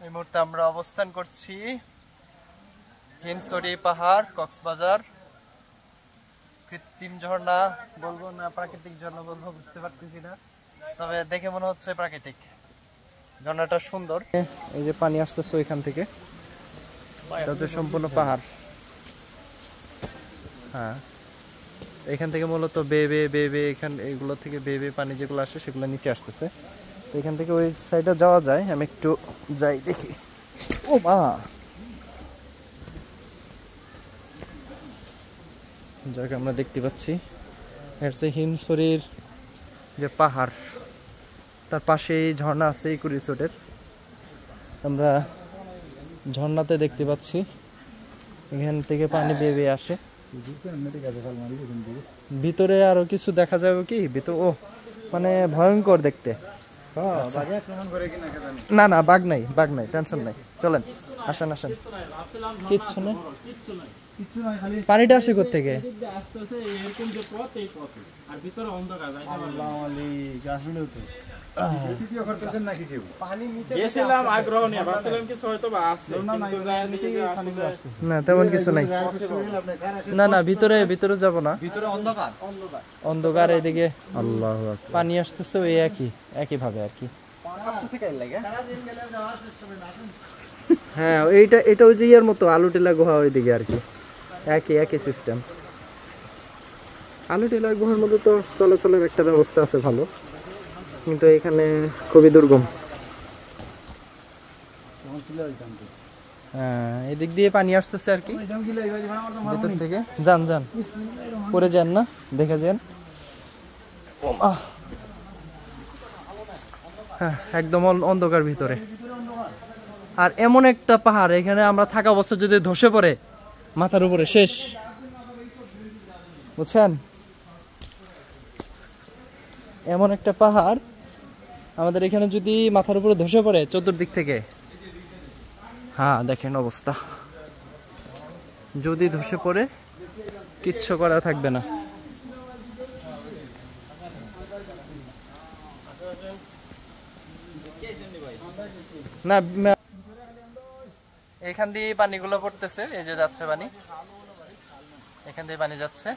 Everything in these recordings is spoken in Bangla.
এই মুহূর্তে আমরা অবস্থান করছি হিমছড়ি পাহাড়, কক্সবাজার। কৃত্রিম ঝর্ণা বলবো না প্রাকৃতিক ঝর্ণা বলবো বুঝতে পারতেছি না, তবে দেখে মনে হচ্ছে প্রাকৃতিক। ঝর্ণাটা সুন্দর, এই যে পানি আসতেছে এখান থেকে, এটা হচ্ছে সম্পূর্ণ পাহাড়। হ্যাঁ, এখান থেকে মূলত বেয়ে এখান এগুলো থেকে বেয়ে পানি যেগুলো আসে সেগুলো নিচে আসতেছে। তো এখান থেকে ওই সাইডে যাওয়া যায়, আমি একটু যাই দেখি। ও মা, যাকে আমরা দেখতে পাচ্ছি এটা হচ্ছে হিমছড়ির যে পাহাড়, তার পাশেই ঝর্ণা আছে ইকো রিসোর্টের। আমরা ঝর্ণাতে দেখতে পাচ্ছি এখান থেকে পানি বেয়ে আসে। ভিতরে আরো কিছু দেখা যাবে কি ভিতরে? ও মানে ভয়ঙ্কর দেখতে। না না, বাঘ নাই, টেনশন নাই, চলেন আসেন আসেন। কিচ্ছু নেই, পানিটা আসে কোত্থেকে? না তেমন কিছু নাই। না না, ভিতরে যাব না, অন্ধকার। এদিকে আল্লাহু আকবার, পানি আসতেছে ওই একই ভাবে আর কি। হ্যাঁ, এটা ওই যে ইয়ার মতো আলু টিলা গুহা ওইদিকে আর কি, একই সিস্টেম। আলু টিলা গুহার মধ্যে তো চলাচলের একটা ব্যবস্থা আছে ভালো, কিন্তু এখানে খুবই দুর্গম। হ্যাঁ, এদিক দিয়ে পানি আসতেছে আর কি ভিতর থেকে। যান পরে যান না, দেখে যান। হ্যাঁ, একদম অন্ধকার ভিতরে। আর এমন একটা পাহাড়, এখানে আমরা থাকা অবস্থা যদি ধসে পড়ে মাথার উপরে শেষ, বুঝছেন? এমন একটা পাহাড় আমাদের এখানে যদি মাথার উপরে ধসে পড়ে চতুর্দিক থেকে, হ্যাঁ দেখেন অবস্থা, যদি ধসে পড়ে কিচ্ছু করা থাকবে না। না, এখান দিয়ে পানিগুলো পড়তেছে, এই যে যাচ্ছে পানি, এখান দিয়ে পানি যাচ্ছে।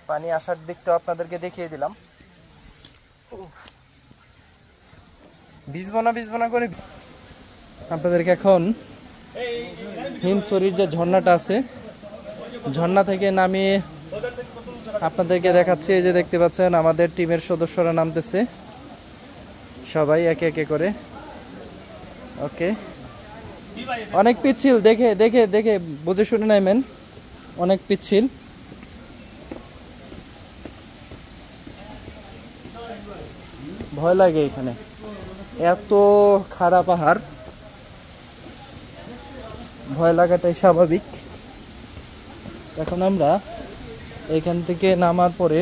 পানি আসার দিকটা আপনাদেরকে দেখিয়ে দিলাম। ভিজবো না করে আপনাদেরকে এখন হিমছড়ির যে ঝর্ণাটা আছে, ঝর্ণা থেকে নামিয়ে আপনাদেরকে দেখাচ্ছি। এই যে দেখতে পাচ্ছেন আমাদের টিমের সদস্যরা নামতেছে, সবাই একে করে। ওকে, অনেক পিচ্ছিল, দেখে বুঝে শুনে নামেন, অনেক পিচ্ছিল। ভয় লাগে এখানে, এত খারাপ পাহাড়, ভয় লাগাটাই স্বাভাবিক। এখন আমরা এখান থেকে নামার পরে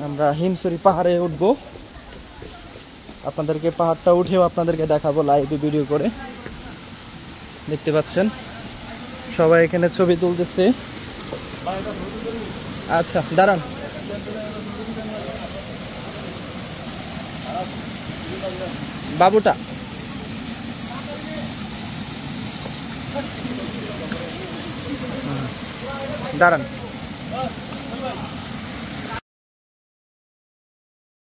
আমরা হিমছড়ি পাহাড়ে উঠবো। আপনাদেরকে পাহাড়টা উঠেও আপনাদেরকে দেখাবো লাইভ ভিডিও করে। দেখতে পাচ্ছেন সবাই এখানে ছবি তুলতেছে। আচ্ছা দাঁড়ান, বাবুটা দাঁড়ান।